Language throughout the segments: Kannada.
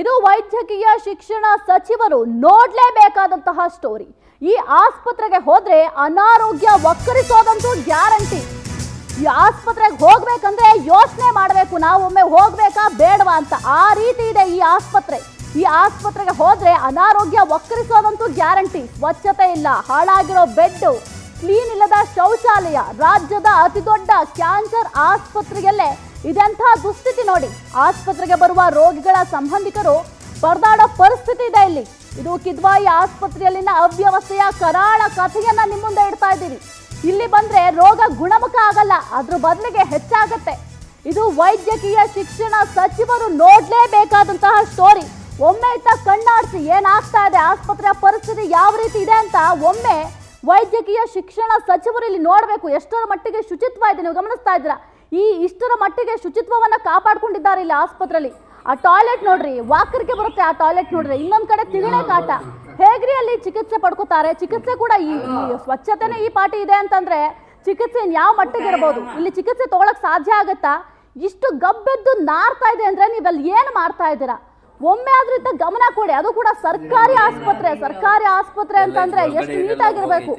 ಇದು ವೈದ್ಯಕೀಯ ಶಿಕ್ಷಣ ಸಚಿವರು ನೋಡಲೇಬೇಕಾದಂತಹ ಸ್ಟೋರಿ. ಈ ಆಸ್ಪತ್ರೆಗೆ ಹೋದ್ರೆ ಅನಾರೋಗ್ಯ ವಕ್ಕರಿಸೋದಂತೂ ಗ್ಯಾರಂಟಿ. ಈ ಆಸ್ಪತ್ರೆಗೆ ಹೋಗ್ಬೇಕಂದ್ರೆ ಯೋಚನೆ ಮಾಡಬೇಕು, ನಾವು ಒಮ್ಮೆ ಹೋಗ್ಬೇಕಾ ಬೇಡವಾ ಅಂತ. ಆ ರೀತಿ ಇದೆ ಈ ಆಸ್ಪತ್ರೆ. ಈ ಆಸ್ಪತ್ರೆಗೆ ಹೋದ್ರೆ ಅನಾರೋಗ್ಯ ವಕ್ಕರಿಸೋದಂತೂ ಗ್ಯಾರಂಟಿ. ಸ್ವಚ್ಛತೆ ಇಲ್ಲ, ಹಾಳಾಗಿರೋ ಬೆಡ್, ಕ್ಲೀನ್ ಇಲ್ಲದ ಶೌಚಾಲಯ. ರಾಜ್ಯದ ಅತಿ ದೊಡ್ಡ ಕ್ಯಾನ್ಸರ್ ಆಸ್ಪತ್ರೆಯಲ್ಲೇ ಇದೆಂಥ ದುಸ್ಥಿತಿ ನೋಡಿ. ಆಸ್ಪತ್ರೆಗೆ ಬರುವ ರೋಗಿಗಳ ಸಂಬಂಧಿಕರು ಪರದಾಡೋ ಪರಿಸ್ಥಿತಿ ಇದೆ ಇಲ್ಲಿ. ಇದು ಕಿದ್ವಾಯಿ ಆಸ್ಪತ್ರೆಯಲ್ಲಿನ ಅವ್ಯವಸ್ಥೆಯ ಕರಾಳ ಕಥೆಯನ್ನ ನಿಮ್ಮ ಮುಂದೆ ಇಡ್ತಾ ಇದ್ದೀವಿ. ಇಲ್ಲಿ ಬಂದ್ರೆ ರೋಗ ಗುಣಮುಖ ಆಗಲ್ಲ, ಅದ್ರ ಬದಲಿಗೆ ಹೆಚ್ಚಾಗತ್ತೆ. ಇದು ವೈದ್ಯಕೀಯ ಶಿಕ್ಷಣ ಸಚಿವರು ನೋಡ್ಲೇಬೇಕಾದಂತಹ ಸ್ಟೋರಿ. ಒಮ್ಮೆ ಇತ್ತ ಕಣ್ಣಾಡಿಸಿ ಏನಾಗ್ತಾ ಇದೆ, ಆಸ್ಪತ್ರೆಯ ಪರಿಸ್ಥಿತಿ ಯಾವ ರೀತಿ ಇದೆ ಅಂತ ಒಮ್ಮೆ ವೈದ್ಯಕೀಯ ಶಿಕ್ಷಣ ಸಚಿವರು ಇಲ್ಲಿ ನೋಡಬೇಕು. ಎಷ್ಟರ ಮಟ್ಟಿಗೆ ಶುಚಿತ್ವ ಇದೆ ನೀವು ಗಮನಿಸ್ತಾ ಇದ್ದೀರಾ. ಇಷ್ಟರ ಮಟ್ಟಿಗೆ ಶುಚಿತ್ವವನ್ನ ಕಾಪಾಡ್ಕೊಂಡಿದ್ದಾರೆ ಇಲ್ಲಿ ಆಸ್ಪತ್ರೆಯಲ್ಲಿ. ಆ ಟಾಯ್ಲೆಟ್ ನೋಡ್ರಿ, ವಾಕರ್ಗೆ ಬರುತ್ತೆ ಆ ಟಾಯ್ಲೆಟ್ ನೋಡ್ರಿ. ಇನ್ನೊಂದ್ ಕಡೆ ತಿಗಣೆ ಕಾಟ. ಹೇಗ್ರಿ ಅಲ್ಲಿ ಚಿಕಿತ್ಸೆ ಪಡ್ಕೋತಾರೆ? ಚಿಕಿತ್ಸೆ ಕೂಡ ಈ ಸ್ವಚ್ಛತೆನೇ ಈ ಪಾಟಿ ಇದೆ ಅಂತಂದ್ರೆ ಚಿಕಿತ್ಸೆ ಯಾವ ಮಟ್ಟಿಗೆ ಇರಬಹುದು? ಇಲ್ಲಿ ಚಿಕಿತ್ಸೆ ತಗೊಳಕ್ ಸಾಧ್ಯ ಆಗತ್ತಾ? ಇಷ್ಟು ಗಬ್ಬೆದ್ದು ನಾರ್ತಾ ಇದೆ ಅಂದ್ರೆ ನೀವಲ್ಲಿ ಏನು ಮಾಡ್ತಾ ಇದ್ದೀರಾ? ಒಮ್ಮೆ ಆದ್ರೂ ಇದ್ದ ಗಮನ ಕೊಡಿ. ಅದು ಕೂಡ ಸರ್ಕಾರಿ ಆಸ್ಪತ್ರೆ. ಸರ್ಕಾರಿ ಆಸ್ಪತ್ರೆ ಅಂತಂದ್ರೆ ಎಷ್ಟು ನೀಟಾಗಿರ್ಬೇಕು.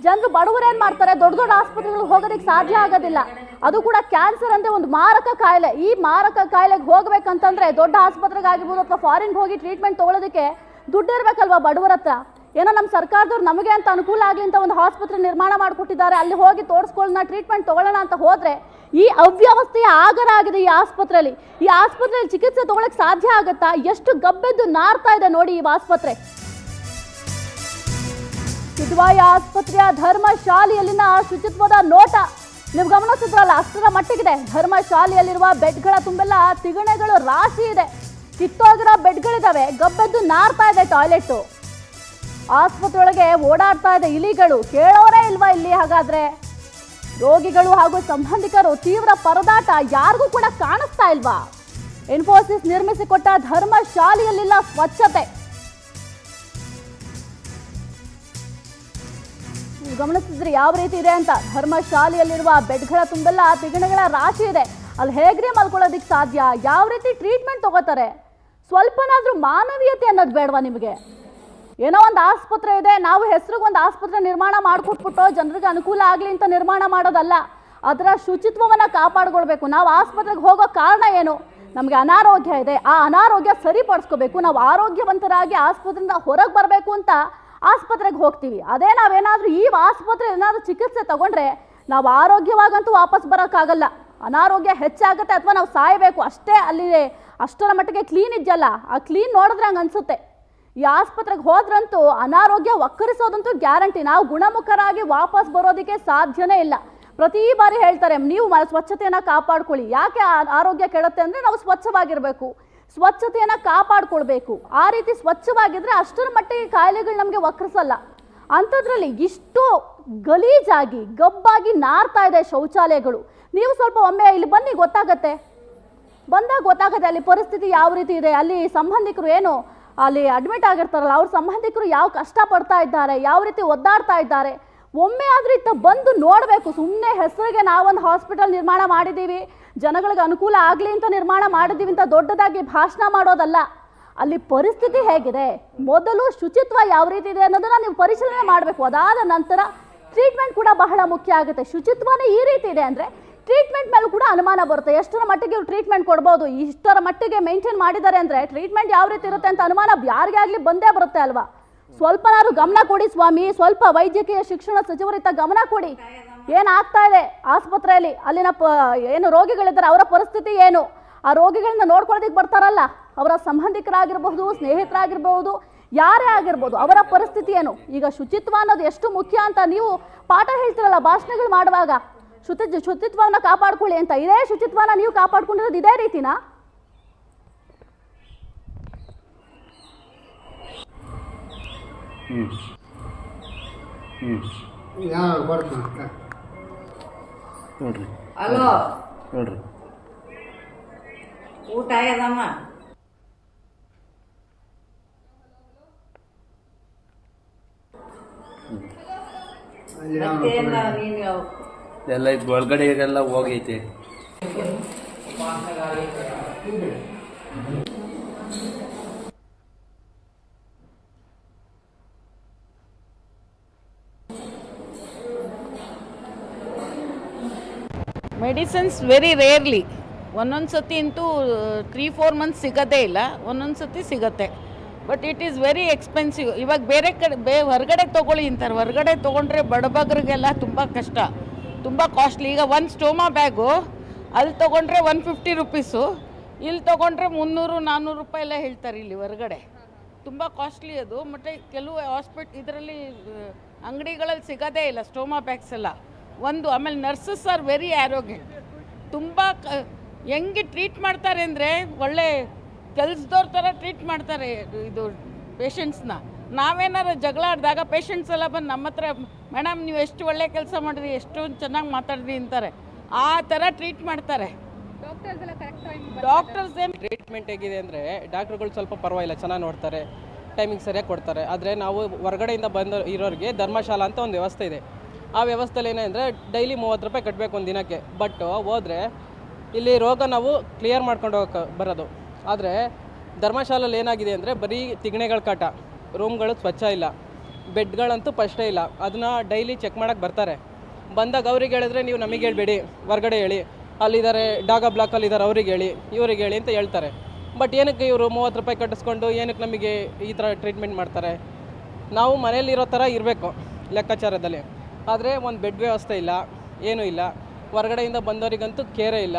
ಜನರು ಬಡವರು ಏನ್ ಮಾಡ್ತಾರೆ, ದೊಡ್ಡ ದೊಡ್ಡ ಆಸ್ಪತ್ರೆಗಳಿಗೆ ಹೋಗೋದಕ್ಕೆ ಸಾಧ್ಯ ಆಗೋದಿಲ್ಲ. ಅದು ಕೂಡ ಕ್ಯಾನ್ಸರ್ ಅಂದ್ರೆ ಒಂದು ಮಾರಕ ಕಾಯಿಲೆ. ಈ ಮಾರಕ ಕಾಯಿಲೆಗೆ ಹೋಗ್ಬೇಕಂತಂದ್ರೆ ದೊಡ್ಡ ಆಸ್ಪತ್ರೆಗೆ ಆಗಿರ್ಬೋದು ಅಥವಾ ಫಾರಿನ್ಗೆ ಹೋಗಿ ಟ್ರೀಟ್ಮೆಂಟ್ ತಗೊಳ್ಳೋದಕ್ಕೆ ದುಡ್ಡು ಇರ್ಬೇಕಲ್ವಾ ಬಡವರ ಹತ್ರ. ಏನೋ ನಮ್ಮ ಸರ್ಕಾರದವ್ರು ನಮಗೆ ಅಂತ ಅನುಕೂಲ ಆಗಲಿ ಅಂತ ಒಂದು ಆಸ್ಪತ್ರೆ ನಿರ್ಮಾಣ ಮಾಡಿಕೊಟ್ಟಿದ್ದಾರೆ, ಅಲ್ಲಿ ಹೋಗಿ ತೋರಿಸ್ಕೊಳ್ಳೋಣ, ಟ್ರೀಟ್ಮೆಂಟ್ ತಗೊಳ್ಳೋಣ ಅಂತ ಹೋದ್ರೆ ಈ ಅವ್ಯವಸ್ಥೆಯ ಆಗರ ಆಗಿದೆ ಈ ಆಸ್ಪತ್ರೆಯಲ್ಲಿ. ಈ ಆಸ್ಪತ್ರೆಯಲ್ಲಿ ಚಿಕಿತ್ಸೆ ತಗೊಳಕ್ ಸಾಧ್ಯ ಆಗತ್ತಾ? ಎಷ್ಟು ಗಬ್ಬೆದ್ದು ನಾರ್ತಾ ಇದೆ ನೋಡಿ ಈ ಆಸ್ಪತ್ರೆ. ಕಿದ್ವಾಯಿ ಆಸ್ಪತ್ರೆಯ ಧರ್ಮಶಾಲೆಯಲ್ಲಿನ ಶುಚಿತ್ವದ ನೋಟ ನೀವು ಗಮನಿಸಿದ್ರಲ್ಲ, ಅಷ್ಟರ ಮಟ್ಟಿಗಿದೆ. ಧರ್ಮಶಾಲೆಯಲ್ಲಿರುವ ಬೆಡ್ಗಳ ತುಂಬೆಲ್ಲ ತಿಗಣೆಗಳು ರಾಶಿ ಇದೆ. ಕಿತ್ತೋಗಿರೋ ಬೆಡ್ಗಳಿದಾವೆ, ಗಬ್ಬೆದ್ದು ನಾರ್ತಾ ಇದೆ ಟಾಯ್ಲೆಟ್. ಆಸ್ಪತ್ರೆ ಒಳಗೆ ಓಡಾಡ್ತಾ ಇದೆ ಇಲಿಗಳು. ಕೇಳೋರೇ ಇಲ್ವಾ ಇಲ್ಲಿ? ಹಾಗಾದ್ರೆ ರೋಗಿಗಳು ಹಾಗೂ ಸಂಬಂಧಿಕರು ತೀವ್ರ ಪರದಾಟ ಯಾರಿಗೂ ಕೂಡ ಕಾಣಿಸ್ತಾ ಇಲ್ವಾ? ಇನ್ಫೋಸಿಸ್ ನಿರ್ಮಿಸಿಕೊಟ್ಟ ಧರ್ಮಶಾಲೆಯಲ್ಲಿಲ್ಲ ಸ್ವಚ್ಛತೆ. ಗಮನಿಸಿದ್ರಿ ಯಾವ ರೀತಿ ಇದೆ ಅಂತ. ಧರ್ಮಶಾಲೆಯಲ್ಲಿರುವ ಬೆಡ್ಗಳ ತುಂಬೆಲ್ಲ ತಿಗಣೆಗಳ ರಾಶಿ ಇದೆ. ಅಲ್ಲಿ ಹೇಗ್ರಿ ಮಲ್ಕೊಳ್ಳೋದಿಕ್ ಸಾಧ್ಯ? ಯಾವ ರೀತಿ ಟ್ರೀಟ್ಮೆಂಟ್ ತಗೋತಾರೆ? ಸ್ವಲ್ಪನಾದ್ರೂ ಮಾನವೀಯತೆ ಅನ್ನೋದು ಬೇಡವಾ ನಿಮಗೆ? ಏನೋ ಒಂದು ಆಸ್ಪತ್ರೆ ಇದೆ, ನಾವು ಹೆಸರಿಗೆ ಒಂದು ಆಸ್ಪತ್ರೆ ನಿರ್ಮಾಣ ಮಾಡಿಕೊಟ್ಬಿಟ್ಟು ಜನರಿಗೆ ಅನುಕೂಲ ಆಗಲಿ ಅಂತ ನಿರ್ಮಾಣ ಮಾಡೋದಲ್ಲ. ಅದರ ಶುಚಿತ್ವವನ್ನ ಕಾಪಾಡ್ಕೊಳ್ಬೇಕು. ನಾವು ಆಸ್ಪತ್ರೆಗೆ ಹೋಗೋ ಕಾರಣ ಏನು? ನಮಗೆ ಅನಾರೋಗ್ಯ ಇದೆ, ಆ ಅನಾರೋಗ್ಯ ಸರಿಪಡಿಸ್ಕೋಬೇಕು. ನಾವು ಆರೋಗ್ಯವಂತರಾಗಿ ಆಸ್ಪತ್ರೆಯಿಂದ ಹೊರಗೆ ಬರಬೇಕು ಅಂತ ಆಸ್ಪತ್ರೆಗೆ ಹೋಗ್ತೀವಿ. ಅದೇ ನಾವೇನಾದ್ರೂ ಈ ಆಸ್ಪತ್ರೆ ಏನಾದ್ರೂ ಚಿಕಿತ್ಸೆ ತಗೊಂಡ್ರೆ ನಾವು ಆರೋಗ್ಯವಾಗಂತೂ ವಾಪಸ್ ಬರೋಕ್ಕಾಗಲ್ಲ. ಅನಾರೋಗ್ಯ ಹೆಚ್ಚಾಗುತ್ತೆ ಅಥವಾ ನಾವು ಸಾಯಬೇಕು ಅಷ್ಟೇ. ಅಲ್ಲಿ ಅಷ್ಟರ ಮಟ್ಟಿಗೆ ಕ್ಲೀನ್ ಇದೆಯಲ್ಲ, ಆ ಕ್ಲೀನ್ ನೋಡಿದ್ರೆ ಹಂಗೆ ಅನ್ಸುತ್ತೆ. ಈ ಆಸ್ಪತ್ರೆಗೆ ಹೋದ್ರಂತೂ ಅನಾರೋಗ್ಯ ವಕ್ಕರಿಸೋದಂತೂ ಗ್ಯಾರಂಟಿ. ನಾವು ಗುಣಮುಖರಾಗಿ ವಾಪಸ್ ಬರೋದಕ್ಕೆ ಸಾಧ್ಯನೇ ಇಲ್ಲ. ಪ್ರತಿ ಬಾರಿ ಹೇಳ್ತಾರೆ ನೀವು ಸ್ವಚ್ಛತೆಯನ್ನು ಕಾಪಾಡ್ಕೊಳ್ಳಿ. ಯಾಕೆ ಆರೋಗ್ಯ ಕೆಡುತ್ತೆ ಅಂದರೆ ನಾವು ಸ್ವಚ್ಛವಾಗಿರಬೇಕು, ಸ್ವಚ್ಛತೆಯನ್ನು ಕಾಪಾಡ್ಕೊಳ್ಬೇಕು. ಆ ರೀತಿ ಸ್ವಚ್ಛವಾಗಿದ್ರೆ ಅಷ್ಟರ ಮಟ್ಟಿಗೆ ಕಾಯಿಲೆಗಳು ನಮಗೆ ವಕ್ಕರಿಸಲ್ಲ. ಅಂಥದ್ರಲ್ಲಿ ಇಷ್ಟು ಗಲೀಜಾಗಿ ಗಬ್ಬಾಗಿ ನಾರ್ತಾ ಇದೆ ಶೌಚಾಲಯಗಳು. ನೀವು ಸ್ವಲ್ಪ ಒಮ್ಮೆ ಇಲ್ಲಿ ಬನ್ನಿ, ಗೊತ್ತಾಗತ್ತೆ. ಬಂದಾಗ ಗೊತ್ತಾಗತ್ತೆ ಅಲ್ಲಿ ಪರಿಸ್ಥಿತಿ ಯಾವ ರೀತಿ ಇದೆ. ಅಲ್ಲಿ ಸಂಬಂಧಿಕರು ಏನು ಅಲ್ಲಿ ಅಡ್ಮಿಟ್ ಆಗಿರ್ತಾರಲ್ಲ, ಅವ್ರ ಸಂಬಂಧಿಕರು ಯಾವ ಕಷ್ಟ ಪಡ್ತಾ ಇದ್ದಾರೆ, ಯಾವ ರೀತಿ ಒದ್ದಾಡ್ತಾ ಇದ್ದಾರೆ. ಒಮ್ಮೆ ಆದ್ರೂ ಇತ್ತ ಬಂದು ನೋಡಬೇಕು. ಸುಮ್ಮನೆ ಹೆಸರಿಗೆ ನಾವೊಂದು ಹಾಸ್ಪಿಟಲ್ ನಿರ್ಮಾಣ ಮಾಡಿದ್ದೀವಿ, ಜನಗಳಿಗೆ ಅನುಕೂಲ ಆಗಲಿ ಅಂತ ನಿರ್ಮಾಣ ಮಾಡಿದ್ದೀವಿ ಅಂತ ದೊಡ್ಡದಾಗಿ ಭಾಷಣ ಮಾಡೋದಲ್ಲ. ಅಲ್ಲಿ ಪರಿಸ್ಥಿತಿ ಹೇಗಿದೆ, ಮೊದಲು ಶುಚಿತ್ವ ಯಾವ ರೀತಿ ಇದೆ ಅನ್ನೋದನ್ನ ನೀವು ಪರಿಶೀಲನೆ ಮಾಡಬೇಕು. ಅದಾದ ನಂತರ ಟ್ರೀಟ್ಮೆಂಟ್ ಕೂಡ ಬಹಳ ಮುಖ್ಯ ಆಗುತ್ತೆ. ಶುಚಿತ್ವನೇ ಈ ರೀತಿ ಇದೆ ಅಂದರೆ ಟ್ರೀಟ್ಮೆಂಟ್ ಮೇಲೂ ಕೂಡ ಅನುಮಾನ ಬರುತ್ತೆ. ಎಷ್ಟರ ಮಟ್ಟಿಗೆ ಇವ್ರು ಟ್ರೀಟ್ಮೆಂಟ್ ಕೊಡ್ಬೋದು, ಇಷ್ಟರ ಮಟ್ಟಿಗೆ ಮೇಂಟೈನ್ ಮಾಡಿದ್ದಾರೆ ಅಂದರೆ ಟ್ರೀಟ್ಮೆಂಟ್ ಯಾವ ರೀತಿ ಇರುತ್ತೆ ಅಂತ ಅನುಮಾನ ಯಾರಿಗೇ ಆಗಲಿ ಬಂದೇ ಬರುತ್ತೆ ಅಲ್ವಾ? ಸ್ವಲ್ಪನಾದ್ರು ಗಮನ ಕೊಡಿ ಸ್ವಾಮಿ. ಸ್ವಲ್ಪ ವೈದ್ಯಕೀಯ ಶಿಕ್ಷಣ ಸಚಿವರಿತ್ತ ಗಮನ ಕೊಡಿ. ಏನಾಗ್ತಾ ಇದೆ ಆಸ್ಪತ್ರೆಯಲ್ಲಿ, ಅಲ್ಲಿನ ಏನು ರೋಗಿಗಳಿದ್ದಾರೆ ಅವರ ಪರಿಸ್ಥಿತಿ ಏನು? ಆ ರೋಗಿಗಳನ್ನ ನೋಡ್ಕೊಳ್ಳೋದಕ್ಕೆ ಬರ್ತಾರಲ್ಲ, ಅವರ ಸಂಬಂಧಿಕರಾಗಿರ್ಬಹುದು, ಸ್ನೇಹಿತರಾಗಿರ್ಬಹುದು, ಯಾರೇ ಆಗಿರ್ಬೋದು, ಅವರ ಪರಿಸ್ಥಿತಿ ಏನು? ಈಗ ಶುಚಿತ್ವ ಅನ್ನೋದು ಎಷ್ಟು ಮುಖ್ಯ ಅಂತ ನೀವು ಪಾಠ ಹೇಳ್ತಿರಲ್ಲ ಭಾಷಣಗಳು ಮಾಡುವಾಗ. ಶುಚಿತ್ವವನ್ನು ಕಾಪಾಡ್ಕೊಳ್ಳಿ ಅಂತ. ಇದೇ ಶುಚಿತ್ವನ ನೀವು ಕಾಪಾಡ್ಕೊಂಡಿರೋದು ಇದೇ ರೀತಿನಾ? ನೋಡ್ರಿ, ಹಲೋ ನೋಡ್ರಿ, ಊಟ ಆಗ್ಯದಮ್ಮ? ಎಲ್ಲ ಒಳಗಡೆಗೆಲ್ಲ ಹೋಗೈತೆ. ಮೆಡಿಸಿನ್ಸ್ ವೆರಿ ರೇರ್ಲಿ, ಒಂದೊಂದು ಸತಿ ಅಂತೂ 3-4 ಮಂತ್ಸ್ ಸಿಗೋದೇ ಇಲ್ಲ, ಒಂದೊಂದು ಸತಿ ಸಿಗುತ್ತೆ. But it is very expensive. ಇವಾಗ ಬೇರೆ ಕಡೆ ಹೊರಗಡೆ ತೊಗೊಳ್ಳಿ ಅಂತಾರೆ, ಹೊರಗಡೆ ತೊಗೊಂಡ್ರೆ ಬಡಬಗ್ರಿಗೆಲ್ಲ ತುಂಬ ಕಷ್ಟ, ತುಂಬ ಕಾಸ್ಟ್ಲಿ. ಈಗ ಒಂದು ಸ್ಟೋಮಾ ಬ್ಯಾಗು ಅಲ್ಲಿ ತೊಗೊಂಡ್ರೆ 150 ರುಪೀಸು, ಇಲ್ಲಿ ತೊಗೊಂಡ್ರೆ 300-400 ರೂಪಾಯಿ ಎಲ್ಲ ಹೇಳ್ತಾರೆ ಇಲ್ಲಿ ಹೊರಗಡೆ. ತುಂಬ ಕಾಸ್ಟ್ಲಿ ಅದು. ಮತ್ತು ಕೆಲವು ಇದರಲ್ಲಿ ಅಂಗಡಿಗಳಲ್ಲಿ ಸಿಗೋದೇ ಇಲ್ಲ ಸ್ಟೋಮಾ ಬ್ಯಾಗ್ಸ್ ಎಲ್ಲ ಒಂದು. ಆಮೇಲೆ ನರ್ಸಸ್ ಆರ್ ವೆರಿ ಆ್ಯರೋಗೆಂಟ್, ತುಂಬ ಹೆಂಗೆ ಟ್ರೀಟ್ ಮಾಡ್ತಾರೆ ಅಂದರೆ ಒಳ್ಳೆ ಕೆಲಸದವ್ರ ಥರ ಟ್ರೀಟ್ ಮಾಡ್ತಾರೆ ಇದು ಪೇಷಂಟ್ಸ್ನ. ನಾವೇನಾರು ಜಗಳ ಆಡಿದಾಗ ಪೇಷಂಟ್ಸ್ ಎಲ್ಲ ಬಂದು ನಮ್ಮ ಹತ್ರ, ಮೇಡಮ್ ನೀವು ಎಷ್ಟು ಒಳ್ಳೆ ಕೆಲಸ ಮಾಡಿದ್ರಿ, ಎಷ್ಟು ಚೆನ್ನಾಗಿ ಮಾತಾಡಿದ್ರಿ ಅಂತಾರೆ. ಆ ಥರ ಟ್ರೀಟ್ ಮಾಡ್ತಾರೆ ಡಾಕ್ಟರ್ಸ್. ಏನು ಟ್ರೀಟ್ಮೆಂಟ್ ಹೇಗಿದೆ ಅಂದರೆ ಡಾಕ್ಟ್ರುಗಳು ಸ್ವಲ್ಪ ಪರವಾಗಿಲ್ಲ, ಚೆನ್ನಾಗಿ ನೋಡ್ತಾರೆ, ಟೈಮಿಂಗ್ ಸರಿಯಾಗಿ ಕೊಡ್ತಾರೆ. ಆದರೆ ನಾವು ಹೊರಗಡೆಯಿಂದ ಬಂದು ಇರೋರಿಗೆ ಧರ್ಮಶಾಲಾ ಅಂತ ಒಂದು ವ್ಯವಸ್ಥೆ ಇದೆ. ಆ ವ್ಯವಸ್ಥೆಯಲ್ಲಿ ಏನಂದರೆ ಡೈಲಿ 30 ರೂಪಾಯಿ ಕಟ್ಟಬೇಕು ಒಂದು ದಿನಕ್ಕೆ. ಬಟ್ ಹೋದರೆ ಇಲ್ಲಿ ರೋಗ ನಾವು ಕ್ಲಿಯರ್ ಮಾಡ್ಕೊಂಡು ಹೋಗಕ್ಕೆ ಬರೋದು. ಆದರೆ ಧರ್ಮಶಾಲೆಯಲ್ಲಿ ಏನಾಗಿದೆ ಅಂದರೆ ಬರೀ ತಿಗಣೆಗಳ ಕಾಟ, ರೂಮ್ಗಳು ಸ್ವಚ್ಛ ಇಲ್ಲ, ಬೆಡ್ಗಳಂತೂ ಫಸ್ಟೇ ಇಲ್ಲ. ಅದನ್ನ ಡೈಲಿ ಚೆಕ್ ಮಾಡೋಕ್ಕೆ ಬರ್ತಾರೆ. ಬಂದಾಗ ಅವ್ರಿಗೆ ಹೇಳಿದ್ರೆ ನೀವು ನಮಗೆ ಹೇಳ್ಬೇಡಿ, ಹೊರಗಡೆ ಹೇಳಿ, ಅಲ್ಲಿದ್ದಾರೆ ಡಾಗ ಬ್ಲಾಕಲ್ಲಿದ್ದಾರೆ ಅವ್ರಿಗೆ ಹೇಳಿ, ಇವ್ರಿಗೆ ಹೇಳಿ ಅಂತ ಹೇಳ್ತಾರೆ. ಬಟ್ ಏನಕ್ಕೆ ಇವರು 30 ರೂಪಾಯಿ ಕಟ್ಟಿಸ್ಕೊಂಡು ಏನಕ್ಕೆ ನಮಗೆ ಈ ಥರ ಟ್ರೀಟ್ಮೆಂಟ್ ಮಾಡ್ತಾರೆ? ನಾವು ಮನೆಯಲ್ಲಿರೋ ಥರ ಇರಬೇಕು ಲೆಕ್ಕಾಚಾರದಲ್ಲಿ. ಆದರೆ ಒಂದು ಬೆಡ್ ವ್ಯವಸ್ಥೆ ಇಲ್ಲ, ಏನೂ ಇಲ್ಲ. ಹೊರಗಡೆಯಿಂದ ಬಂದವರಿಗಂತೂ ಕೇರೇ ಇಲ್ಲ.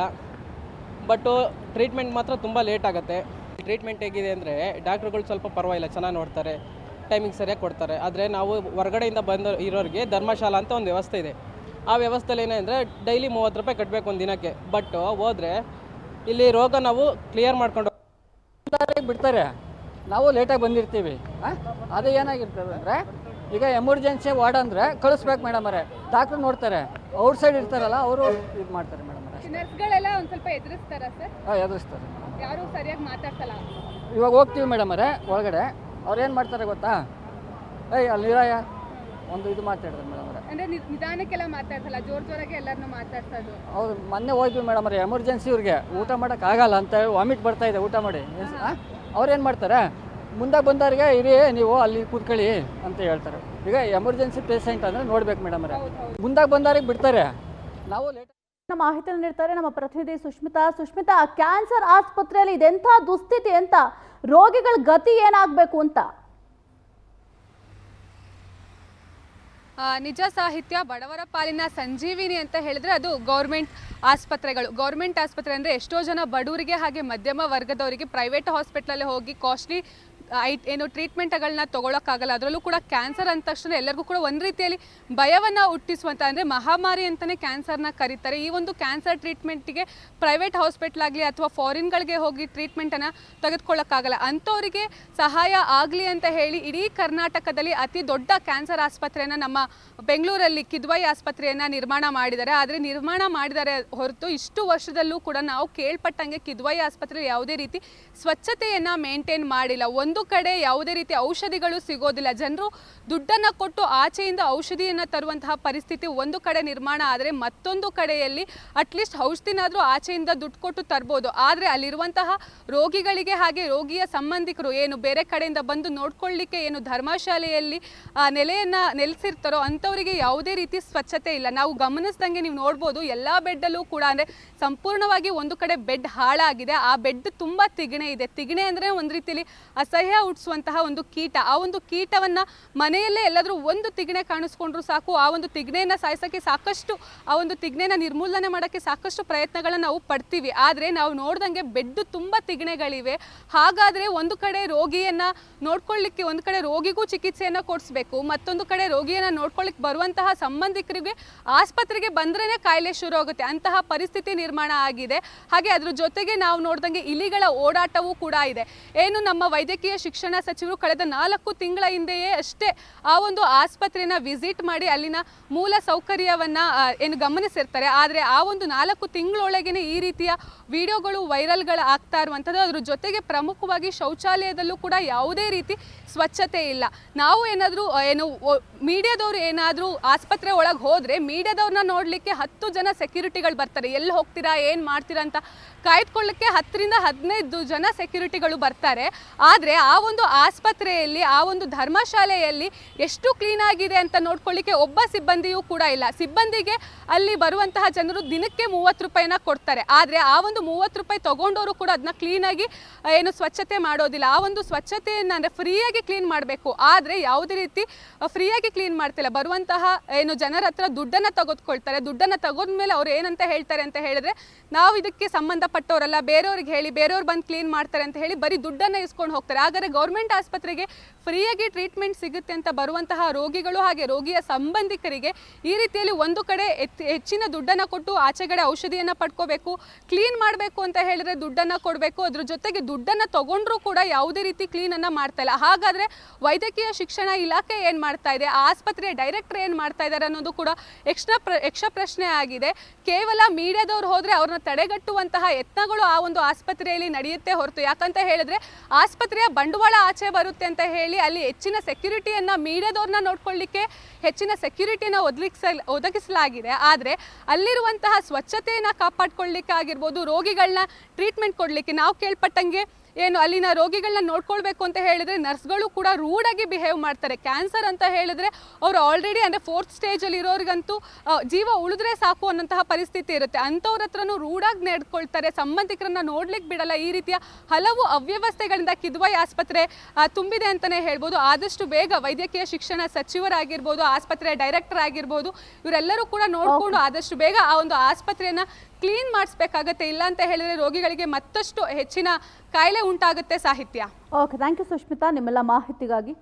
ಬಟ್ಟು ಟ್ರೀಟ್ಮೆಂಟ್ ಮಾತ್ರ ತುಂಬ ಲೇಟ್ ಆಗುತ್ತೆ. ಟ್ರೀಟ್ಮೆಂಟ್ ಹೇಗಿದೆ ಅಂದರೆ ಡಾಕ್ಟ್ರುಗಳು ಸ್ವಲ್ಪ ಪರವಾಗಿಲ್ಲ, ಚೆನ್ನಾಗಿ ನೋಡ್ತಾರೆ, ಟೈಮಿಂಗ್ ಸರಿಯಾಗಿ ಕೊಡ್ತಾರೆ. ಆದರೆ ನಾವು ಹೊರಗಡೆಯಿಂದ ಬಂದು ಇರೋರಿಗೆ ಧರ್ಮಶಾಲಾ ಅಂತ ಒಂದು ವ್ಯವಸ್ಥೆ ಇದೆ. ಆ ವ್ಯವಸ್ಥೆಯಲ್ಲಿ ಏನಂದರೆ ಡೈಲಿ 30 ರೂಪಾಯಿ ಕಟ್ಟಬೇಕು ಒಂದು ದಿನಕ್ಕೆ. ಬಟ್ ಹೋದರೆ ಇಲ್ಲಿ ರೋಗ ನಾವು ಕ್ಲಿಯರ್ ಮಾಡ್ಕೊಂಡು ಬಿಡ್ತಾರೆ. ನಾವು ಲೇಟಾಗಿ ಬಂದಿರ್ತೀವಿ. ಅದು ಏನಾಗಿರ್ತದೆ ಅಂದರೆ ಈಗ ಎಮರ್ಜೆನ್ಸಿ ವಾರ್ಡ್ ಅಂದರೆ ಕಳಿಸ್ಬೇಕು ಮೇಡಮ್ ಅವರೇ, ಡಾಕ್ಟ್ರು ನೋಡ್ತಾರೆ, ಔಟ್ ಸೈಡ್ ಇರ್ತಾರಲ್ಲ ಅವರು ಇದು ಮಾಡ್ತಾರೆ ಮೇಡಮ್ ಅವರೇ. ನರ್ಸ್ಗಳೆಲ್ಲ ಒಂದು ಸ್ವಲ್ಪ ಎದುರಿಸ್ತಾರ ಸರ್? ಎದುರಿಸ್ತಾರೆ, ಯಾರು ಸರಿಯಾಗಿ ಮಾತಾಡ್ಸಲ್ಲ. ಇವಾಗ ಹೋಗ್ತೀವಿ ಮೇಡಮ್ ಅವರೇ ಒಳಗಡೆ, ಅವ್ರು ಏನು ಮಾಡ್ತಾರೆ ಗೊತ್ತಾ, ಅಲ್ಲಿ ನಿರಾಯ ಒಂದು ಇದು ಮಾತಾಡ್ತಾರೆ ಮೇಡಮ್ ಅವರೇ. ಅಂದ್ರೆ ನಿಧಾನಕ್ಕೆಲ್ಲ ಮಾತಾಡ್ಸಲ್ಲ, ಜೋರಾಗಿ ಎಲ್ಲರನ್ನೂ ಮಾತಾಡ್ಸೋದು. ಅವ್ರು ಮೊನ್ನೆ ಹೋದ್ವಿ ಮೇಡಮ್ ಅವರೇ, ಎಮರ್ಜೆನ್ಸಿ ಇವ್ರಿಗೆ ಊಟ ಮಾಡೋಕ್ಕಾಗಲ್ಲ ಅಂತ ವಾಮಿಟ್ ಬರ್ತಾ ಇದೆ, ಊಟ ಮಾಡಿ. ಅವ್ರೇನು ಮಾಡ್ತಾರೆ, ಮುಂದೆ ಬಂದವ್ರಿಗೆ ಇರಿ ನೀವು ಅಲ್ಲಿ ಕೂತ್ಕೊಳ್ಳಿ ಅಂತ ಹೇಳ್ತಾರೆ. ಈಗ ಎಮರ್ಜೆನ್ಸಿ ಪೇಷೆಂಟ್ ಅಂದರೆ ನೋಡ್ಬೇಕು ಮೇಡಮ್ ಅವರೇ, ಮುಂದೆ ಬಂದವ್ರಿಗೆ ಬಿಡ್ತಾರೆ. ನಾವು ಲೇಟ್ ಮಾಹಿತಿಯನ್ನು ನೀಡ್ತಾರೆ ನಮ್ಮ ಪ್ರತಿನಿಧಿ ಸುಷ್ಮಿತಾ, ಕ್ಯಾನ್ಸರ್ ಆಸ್ಪತ್ರೆಯಲ್ಲಿ ಇದೆಂಥ ದುಸ್ಥಿತಿ ಅಂತ, ರೋಗಿಗಳ ಗತಿ ಏನಾಗಬೇಕು ಅಂತ? ನಿಜ ಸಾಹಿತ್ಯ, ಬಡವರ ಪಾಲಿನ ಸಂಜೀವಿನಿ ಅಂತ ಹೇಳಿದ್ರೆ ಅದು ಗೌರ್ಮೆಂಟ್ ಆಸ್ಪತ್ರೆಗಳು. ಗೌರ್ಮೆಂಟ್ ಆಸ್ಪತ್ರೆ ಅಂದರೆ ಎಷ್ಟೋ ಜನ ಬಡವರಿಗೆ ಹಾಗೆ ಮಧ್ಯಮ ವರ್ಗದವರಿಗೆ ಪ್ರೈವೇಟ್ ಹಾಸ್ಪಿಟ್ಲಲ್ಲಿ ಹೋಗಿ ಕಾಸ್ಟ್ಲಿ ಏನು ಟ್ರೀಟ್ಮೆಂಟ್ಗಳನ್ನ ತೊಗೊಳಕ್ಕಾಗಲ್ಲ. ಅದರಲ್ಲೂ ಕೂಡ ಕ್ಯಾನ್ಸರ್ ಅಂದ ತಕ್ಷಣ ಎಲ್ಲರಿಗೂ ಕೂಡ ಒಂದು ರೀತಿಯಲ್ಲಿ ಭಯವನ್ನು ಹುಟ್ಟಿಸುವಂಥ, ಅಂದರೆ ಮಹಾಮಾರಿ ಅಂತಲೇ ಕ್ಯಾನ್ಸರ್ನ ಕರೀತಾರೆ. ಈ ಒಂದು ಕ್ಯಾನ್ಸರ್ ಟ್ರೀಟ್ಮೆಂಟಿಗೆ ಪ್ರೈವೇಟ್ ಹಾಸ್ಪಿಟ್ಲಾಗಲಿ ಅಥವಾ ಫಾರಿನ್ಗಳಿಗೆ ಹೋಗಿ ಟ್ರೀಟ್ಮೆಂಟನ್ನು ತೆಗೆದುಕೊಳ್ಳೋಕ್ಕಾಗಲ್ಲ. ಅಂಥವರಿಗೆ ಸಹಾಯ ಆಗಲಿ ಅಂತ ಹೇಳಿ ಇಡೀ ಕರ್ನಾಟಕದಲ್ಲಿ ಅತಿ ದೊಡ್ಡ ಕ್ಯಾನ್ಸರ್ ಆಸ್ಪತ್ರೆಯನ್ನು ನಮ್ಮ ಬೆಂಗಳೂರಲ್ಲಿ ಕಿದ್ವಾಯಿ ಆಸ್ಪತ್ರೆಯನ್ನು ನಿರ್ಮಾಣ ಮಾಡಿದ್ದಾರೆ. ಆದರೆ ನಿರ್ಮಾಣ ಮಾಡಿದ್ದಾರೆ ಹೊರತು ಇಷ್ಟು ವರ್ಷದಲ್ಲೂ ಕೂಡ ನಾವು ಕೇಳ್ಪಟ್ಟಂಗೆ ಕಿದ್ವಾಯಿ ಆಸ್ಪತ್ರೆಯಲ್ಲಿ ಯಾವುದೇ ರೀತಿ ಸ್ವಚ್ಛತೆಯನ್ನು ಮೇಂಟೈನ್ ಮಾಡಿಲ್ಲ. ಒಂದು ಕಡೆ ಯಾವುದೇ ರೀತಿ ಔಷಧಿಗಳು ಸಿಗೋದಿಲ್ಲ. ಜನರು ದುಡ್ಡನ್ನು ಕೊಟ್ಟು ಆಚೆಯಿಂದ ಔಷಧಿಯನ್ನು ತರುವಂತಹ ಪರಿಸ್ಥಿತಿ ಒಂದು ಕಡೆ ನಿರ್ಮಾಣ ಆದರೆ, ಮತ್ತೊಂದು ಕಡೆಯಲ್ಲಿ ಅಟ್ಲೀಸ್ಟ್ ಔಷಧಿನಾದರೂ ಆಚೆಯಿಂದ ದುಡ್ಡು ಕೊಟ್ಟು ತರ್ಬೋದು. ಆದರೆ ಅಲ್ಲಿರುವಂತಹ ರೋಗಿಗಳಿಗೆ ಹಾಗೆ ರೋಗಿಯ ಸಂಬಂಧಿಕರು ಏನು ಬೇರೆ ಕಡೆಯಿಂದ ಬಂದು ನೋಡ್ಕೊಳ್ಳಿಕ್ಕೆ ಏನು ಧರ್ಮಶಾಲೆಯಲ್ಲಿ ನೆಲೆಯನ್ನು ನೆಲೆಸಿರ್ತಾರೋ ಅಂಥವರಿಗೆ ಯಾವುದೇ ರೀತಿ ಸ್ವಚ್ಛತೆ ಇಲ್ಲ. ನಾವು ಗಮನಿಸ್ದಂಗೆ ನೀವು ನೋಡ್ಬೋದು, ಎಲ್ಲ ಬೆಡ್ಡಲ್ಲೂ ಕೂಡ ಅಂದರೆ ಸಂಪೂರ್ಣವಾಗಿ ಒಂದು ಕಡೆ ಬೆಡ್ ಹಾಳಾಗಿದೆ. ಆ ಬೆಡ್ ತುಂಬ ತಿಗಣೆ ಇದೆ. ತಿಗಣೆ ಅಂದರೆ ಒಂದು ರೀತಿಯಲ್ಲಿ ಅಸಹ್ಯ ಹುಟ್ಟಿಸುವಂತಹ ಒಂದು ಕೀಟ. ಆ ಒಂದು ಕೀಟವನ್ನು ಮನೆಯಲ್ಲೇ ಎಲ್ಲಾದರೂ ಒಂದು ತಿಗಣೆ ಕಾಣಿಸ್ಕೊಂಡ್ರು ಸಾಕು, ಆ ಒಂದು ತಿಗಣೆಯನ್ನು ಸಾಯಿಸೋಕ್ಕೆ ಸಾಕಷ್ಟು, ಆ ಒಂದು ತಿಗಣೆನ ನಿರ್ಮೂಲನೆ ಮಾಡೋಕ್ಕೆ ಸಾಕಷ್ಟು ಪ್ರಯತ್ನಗಳನ್ನು ನಾವು ಪಡ್ತೀವಿ. ಆದರೆ ನಾವು ನೋಡ್ದಂಗೆ ಬೆಡ್ ತುಂಬ ತಿಗಣೆಗಳಿವೆ. ಹಾಗಾದರೆ ಒಂದು ಕಡೆ ರೋಗಿಯನ್ನು ನೋಡ್ಕೊಳ್ಳಿಕ್ಕೆ, ಒಂದು ಕಡೆ ರೋಗಿಗೂ ಚಿಕಿತ್ಸೆಯನ್ನು ಕೊಡಿಸ್ಬೇಕು, ಮತ್ತೊಂದು ಕಡೆ ರೋಗಿಯನ್ನು ನೋಡ್ಕೊಳ್ಳಿಕ್ಕೆ ಬರುವಂತಹ ಸಂಬಂಧಿಕರಿಗೆ ಆಸ್ಪತ್ರೆಗೆ ಬಂದ್ರೇ ಕಾಯಿಲೆ ಶುರು ಆಗುತ್ತೆ. ಅಂತಹ ಪರಿಸ್ಥಿತಿ ನಿರ್ಮಾಣ ಆಗಿದೆ. ಹಾಗೆ ಅದ್ರ ಜೊತೆಗೆ ನಾವು ನೋಡ್ದಂಗೆ ಇಲಿಗಳ ಓಡಾಟವೂ ಕೂಡ ಇದೆ. ಏನು ನಮ್ಮ ವೈದ್ಯಕೀಯ ಶಿಕ್ಷಣ ಸಚಿವರು ಕಳೆದ 4 ತಿಂಗಳ ಹಿಂದೆಯೇ ಅಷ್ಟೇ ಆ ಒಂದು ಆಸ್ಪತ್ರೆನ ವಿಸಿಟ್ ಮಾಡಿ ಅಲ್ಲಿನ ಮೂಲ ಸೌಕರ್ಯವನ್ನು ಏನು ಗಮನಿಸಿರ್ತಾರೆ. ಆದರೆ ಆ ಒಂದು 4 ತಿಂಗಳೊಳಗೇನೆ ಈ ರೀತಿಯ ವಿಡಿಯೋಗಳು ವೈರಲ್ಗಳು ಆಗ್ತಾ ಇರುವಂಥದ್ದು. ಅದ್ರ ಜೊತೆಗೆ ಪ್ರಮುಖವಾಗಿ ಶೌಚಾಲಯದಲ್ಲೂ ಕೂಡ ಯಾವುದೇ ರೀತಿ ಸ್ವಚ್ಛತೆ ಇಲ್ಲ. ನಾವು ಏನಾದರೂ ಮೀಡಿಯಾದವರು ಏನಾದರೂ ಆಸ್ಪತ್ರೆ ಒಳಗೆ ಹೋದರೆ ಮೀಡಿಯಾದವ್ರನ್ನ ನೋಡಲಿಕ್ಕೆ 10 ಜನ ಸೆಕ್ಯೂರಿಟಿಗಳು ಬರ್ತಾರೆ. ಎಲ್ಲಿ ಹೋಗ್ತೀರಾ, ಏನು ಮಾಡ್ತೀರಾ ಅಂತ ಕಾಯ್ದುಕೊಳ್ಳಕ್ಕೆ 10ರಿಂದ 15 ಜನ ಸೆಕ್ಯೂರಿಟಿಗಳು ಬರ್ತಾರೆ. ಆದರೆ ಆ ಒಂದು ಆಸ್ಪತ್ರೆಯಲ್ಲಿ, ಆ ಒಂದು ಧರ್ಮಶಾಲೆಯಲ್ಲಿ ಎಷ್ಟು ಕ್ಲೀನ್ ಆಗಿದೆ ಅಂತ ನೋಡ್ಕೊಳ್ಳಿಕ್ಕೆ ಒಬ್ಬ ಸಿಬ್ಬಂದಿಯೂ ಕೂಡ ಇಲ್ಲ. ಸಿಬ್ಬಂದಿಗೆ ಅಲ್ಲಿ ಬರುವಂತಹ ಜನರು ದಿನಕ್ಕೆ 30 ರೂಪಾಯಿನ ಕೊಡ್ತಾರೆ. ಆದರೆ ಆ ಒಂದು 30 ರೂಪಾಯಿ ತೊಗೊಂಡವರು ಕೂಡ ಅದನ್ನ ಕ್ಲೀನಾಗಿ ಏನು ಸ್ವಚ್ಛತೆ ಮಾಡೋದಿಲ್ಲ. ಆ ಒಂದು ಸ್ವಚ್ಛತೆಯನ್ನು ಅಂದರೆ ಫ್ರೀಯಾಗಿ ಕ್ಲೀನ್ ಮಾಡಬೇಕು, ಆದರೆ ಯಾವುದೇ ರೀತಿ ಫ್ರೀಯಾಗಿ ಕ್ಲೀನ್ ಮಾಡ್ತಿಲ್ಲ. ಬರುವಂತಹ ಏನು ಜನರ ಹತ್ರ ದುಡ್ಡನ್ನು ತೆಗೆದುಕೊಳ್ತಾರೆ. ದುಡ್ಡನ್ನು ತೆಗೆದ್ಮೇಲೆ ಅವ್ರು ಏನಂತ ಹೇಳ್ತಾರೆ ಅಂತ ಹೇಳಿದ್ರೆ, ನಾವು ಇದಕ್ಕೆ ಸಂಬಂಧಪಟ್ಟವರಲ್ಲ, ಬೇರೆಯವ್ರಿಗೆ ಹೇಳಿ, ಬೇರೆಯವ್ರು ಬಂದು ಕ್ಲೀನ್ ಮಾಡ್ತಾರೆ ಅಂತ ಹೇಳಿ ಬರೀ ದುಡ್ಡನ್ನು ಇಸ್ಕೊಂಡು ಹೋಗ್ತಾರೆ. ಹಾಗಾದರೆ ಗೌರ್ಮೆಂಟ್ ಆಸ್ಪತ್ರೆಗೆ ಫ್ರೀಯಾಗಿ ಟ್ರೀಟ್ಮೆಂಟ್ ಸಿಗುತ್ತೆ ಅಂತ ಬರುವಂತಹ ರೋಗಿಗಳು ಹಾಗೆ ರೋಗಿಯ ಸಂಬಂಧಿಕರಿಗೆ ಈ ರೀತಿಯಲ್ಲಿ ಒಂದು ಕಡೆ ಹೆಚ್ಚಿನ ದುಡ್ಡನ್ನು ಕೊಟ್ಟು ಆಚೆಗಡೆ ಔಷಧಿಯನ್ನು ಪಡ್ಕೋಬೇಕು, ಕ್ಲೀನ್ ಮಾಡಬೇಕು ಅಂತ ಹೇಳಿದ್ರೆ ದುಡ್ಡನ್ನು ಕೊಡಬೇಕು. ಅದ್ರ ಜೊತೆಗೆ ದುಡ್ಡನ್ನು ತಗೊಂಡ್ರೂ ಕೂಡ ಯಾವುದೇ ರೀತಿ ಕ್ಲೀನನ್ನು ಮಾಡ್ತಾ ಇಲ್ಲ. ಹಾಗಾದರೆ ವೈದ್ಯಕೀಯ ಶಿಕ್ಷಣ ಇಲಾಖೆ ಏನು ಮಾಡ್ತಾ ಇದೆ, ಆಸ್ಪತ್ರೆಯ ಡೈರೆಕ್ಟರ್ ಏನು ಮಾಡ್ತಾ ಇದ್ದಾರೆ ಅನ್ನೋದು ಕೂಡ ಯಕ್ಷ ಪ್ರಶ್ನೆ ಆಗಿದೆ. ಕೇವಲ ಮೀಡಿಯಾದವ್ರು ಹೋದರೆ ಅವ್ರನ್ನ ತಡೆಗಟ್ಟುವಂತಹ ಯತ್ನಗಳು ಆ ಒಂದು ಆಸ್ಪತ್ರೆಯಲ್ಲಿ ನಡೆಯುತ್ತೆ ಹೊರತು, ಯಾಕಂತ ಹೇಳಿದ್ರೆ ಆಸ್ಪತ್ರೆಯ ಬಂಡವಾಳ ಆಚೆ ಬರುತ್ತೆ ಅಂತ ಹೇಳಿ ಅಲ್ಲಿ ಹೆಚ್ಚಿನ ಸೆಕ್ಯೂರಿಟಿಯನ್ನು, ಮೀಡಿಯಾದವ್ರನ್ನ ನೋಡ್ಕೊಳ್ಳಿಕ್ಕೆ ಹೆಚ್ಚಿನ ಸೆಕ್ಯೂರಿಟಿಯನ್ನು ಒದಗಿಸಲಾಗಿದೆ. ಆದರೆ ಅಲ್ಲಿರುವಂತಹ ಸ್ವಚ್ಛತೆಯನ್ನು ಕಾಪಾಡ್ಕೊಳ್ಳಿಕ್ಕೆ ಆಗಿರ್ಬೋದು, ರೋಗಿಗಳನ್ನ ಟ್ರೀಟ್ಮೆಂಟ್ ಕೊಡಲಿಕ್ಕೆ, ನಾವು ಕೇಳ್ಪಟ್ಟಂಗೆ ಏನು ಅಲ್ಲಿನ ರೋಗಿಗಳನ್ನ ನೋಡ್ಕೊಳ್ಬೇಕು ಅಂತ ಹೇಳಿದ್ರೆ ನರ್ಸ್ಗಳು ಕೂಡ ರೂಡಾಗಿ ಬಿಹೇವ್ ಮಾಡ್ತಾರೆ. ಕ್ಯಾನ್ಸರ್ ಅಂತ ಹೇಳಿದ್ರೆ ಅವರು ಆಲ್ರೆಡಿ ಅಂದರೆ 4th ಸ್ಟೇಜಲ್ಲಿ ಇರೋರಿಗಂತೂ ಜೀವ ಉಳಿದ್ರೆ ಸಾಕು ಅನ್ನೋಂತಹ ಪರಿಸ್ಥಿತಿ ಇರುತ್ತೆ. ಅಂಥವ್ರ ಹತ್ರನೂ ರೂಡಾಗಿ ನಡೆದುಕೊಳ್ತಾರೆ, ಸಂಬಂಧಿಕರನ್ನ ನೋಡ್ಲಿಕ್ಕೆ ಬಿಡಲ್ಲ. ಈ ರೀತಿಯ ಹಲವು ಅವ್ಯವಸ್ಥೆಗಳಿಂದ ಕಿದ್ವಾಯಿ ಆಸ್ಪತ್ರೆ ತುಂಬಿದೆ ಅಂತಲೇ ಹೇಳ್ಬೋದು. ಆದಷ್ಟು ಬೇಗ ವೈದ್ಯಕೀಯ ಶಿಕ್ಷಣ ಸಚಿವರಾಗಿರ್ಬೋದು, ಆಸ್ಪತ್ರೆಯ ಡೈರೆಕ್ಟರ್ ಆಗಿರ್ಬೋದು, ಇವರೆಲ್ಲರೂ ಕೂಡ ನೋಡಿಕೊಂಡು ಆದಷ್ಟು ಬೇಗ ಆ ಒಂದು ಆಸ್ಪತ್ರೆಯನ್ನು ಕ್ಲೀನ್ ಮಾಡಿಸ್ಬೇಕಾಗತ್ತೆ. ಇಲ್ಲ ಅಂತ ಹೇಳಿದ್ರೆ ರೋಗಿಗಳಿಗೆ ಮತ್ತಷ್ಟು ಹೆಚ್ಚಿನ ಕಾಯಿಲೆ ಉಂಟಾಗುತ್ತೆ. ಸಾಹಿತ್ಯ. ಓಕೆ, ಥ್ಯಾಂಕ್ ಯು ಸುಷ್ಮಿತಾ ನಿಮ್ಮೆಲ್ಲ ಮಾಹಿತಿಗಾಗಿ.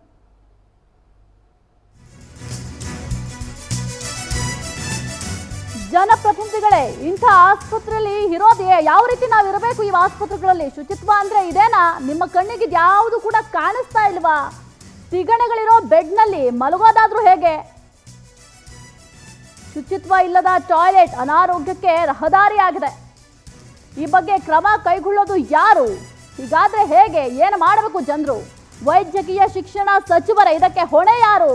ಜನಪ್ರತಿನಿಧಿಗಳೇ, ಇಂಥ ಆಸ್ಪತ್ರೆಯಲ್ಲಿ ಇರೋದೇ ಯಾವ ರೀತಿ ನಾವು ಇರಬೇಕು? ಈ ಆಸ್ಪತ್ರೆಗಳಲ್ಲಿ ಶುಚಿತ್ವ ಅಂದ್ರೆ ಇದೇನಾ? ನಿಮ್ಮ ಕಣ್ಣಿಗೆ ಯಾವುದು ಕೂಡ ಕಾಣಿಸ್ತಾ ಇಲ್ವಾ? ತಿಗಣೆಗಳಿರೋ ಬೆಡ್ನಲ್ಲಿ ಮಲಗೋದಾದ್ರೂ ಹೇಗೆ? ಶುಚಿತ್ವ ಇಲ್ಲದ ಟಾಯ್ಲೆಟ್ ಅನಾರೋಗ್ಯಕ್ಕೆ ರಹದಾರಿಯಾಗಿದೆ. ಈ ಬಗ್ಗೆ ಕ್ರಮ ಕೈಗೊಳ್ಳೋದು ಯಾರು? ಹೀಗಾದ್ರೆ ಹೇಗೆ? ಏನು ಮಾಡಬೇಕು ಜನರು? ವೈದ್ಯಕೀಯ ಶಿಕ್ಷಣ ಸಚಿವರ ಇದಕ್ಕೆ ಹೊಣೆ ಯಾರು?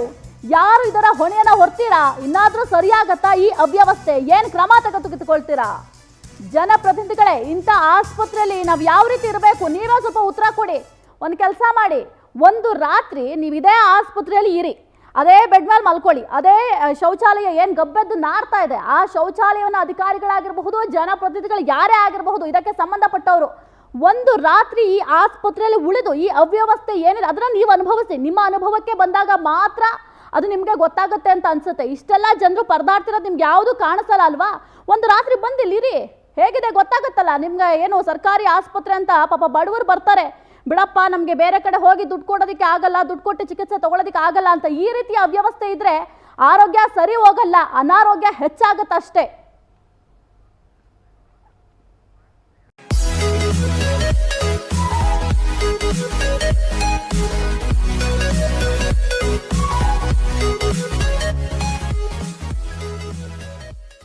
ಯಾರು ಇದರ ಹೊಣೆಯನ್ನ ಹೊರ್ತೀರಾ? ಇನ್ನಾದ್ರೂ ಸರಿಯಾಗತ್ತಾ ಈ ಅವ್ಯವಸ್ಥೆ? ಏನು ಕ್ರಮ ತೆಗೆದುಕೊಳ್ತೀರಾ? ಜನಪ್ರತಿನಿಧಿಗಳೇ, ಇಂಥ ಆಸ್ಪತ್ರೆಯಲ್ಲಿ ನಾವು ಯಾವ ರೀತಿ ಇರಬೇಕು? ನೀವೇ ಸ್ವಲ್ಪ ಉತ್ತರ ಕೊಡಿ. ಒಂದು ಕೆಲಸ ಮಾಡಿ, ಒಂದು ರಾತ್ರಿ ನೀವು ಇದೇ ಆಸ್ಪತ್ರೆಯಲ್ಲಿ ಇರಿ, ಅದೇ ಬೆಡ್ ಮೇಲೆ ಮಲ್ಕೊಳ್ಳಿ. ಅದೇ ಶೌಚಾಲಯ ಏನು ಗಬ್ಬೆದ್ದು ನಾರ್ತಾ ಇದೆ, ಆ ಶೌಚಾಲಯವನ್ನು ಅಧಿಕಾರಿಗಳಾಗಿರಬಹುದು, ಜನಪ್ರತಿನಿಧಿಗಳು ಯಾರೇ ಆಗಿರಬಹುದು, ಇದಕ್ಕೆ ಸಂಬಂಧಪಟ್ಟವರು ಒಂದು ರಾತ್ರಿ ಈ ಆಸ್ಪತ್ರೆಯಲ್ಲಿ ಉಳಿದು ಈ ಅವ್ಯವಸ್ಥೆ ಏನಿದೆ ಅದನ್ನು ನೀವು ಅನುಭವಿಸಿ. ನಿಮ್ಮ ಅನುಭವಕ್ಕೆ ಬಂದಾಗ ಮಾತ್ರ ಅದು ನಿಮಗೆ ಗೊತ್ತಾಗುತ್ತೆ ಅಂತ ಅನ್ಸುತ್ತೆ. ಇಷ್ಟೆಲ್ಲ ಜನರು ಪರದಾಡ್ತಿರೋದು ನಿಮ್ಗೆ ಯಾವುದು ಕಾಣಿಸಲ್ಲ ಅಲ್ವಾ? ಒಂದು ರಾತ್ರಿ ಬಂದಿಲ್ಲಿರಿ, ಹೇಗಿದೆ ಗೊತ್ತಾಗುತ್ತಲ್ಲ ನಿಮ್ಗೆ. ಏನು ಸರ್ಕಾರಿ ಆಸ್ಪತ್ರೆ ಅಂತ ಪಾಪ ಬಡವರು ಬರ್ತಾರೆ, ಬಿಡಪ್ಪ ನಮಗೆ ಬೇರೆ ಕಡೆ ಹೋಗಿ ದುಡ್ಡು ಕೊಡೋದಕ್ಕೆ ಆಗಲ್ಲ, ದುಡ್ಡು ಕೊಟ್ಟು ಚಿಕಿತ್ಸೆ ತಗೊಳ್ಳೋದಕ್ಕೆ ಆಗಲ್ಲ ಅಂತ ಈ ರೀತಿಯ ಅವ್ಯವಸ್ಥೆ ಇದ್ರೆ ಆರೋಗ್ಯ ಸರಿ ಹೋಗಲ್ಲ, ಅನಾರೋಗ್ಯ ಹೆಚ್ಚಾಗುತ್ತೆ ಅಷ್ಟೇ.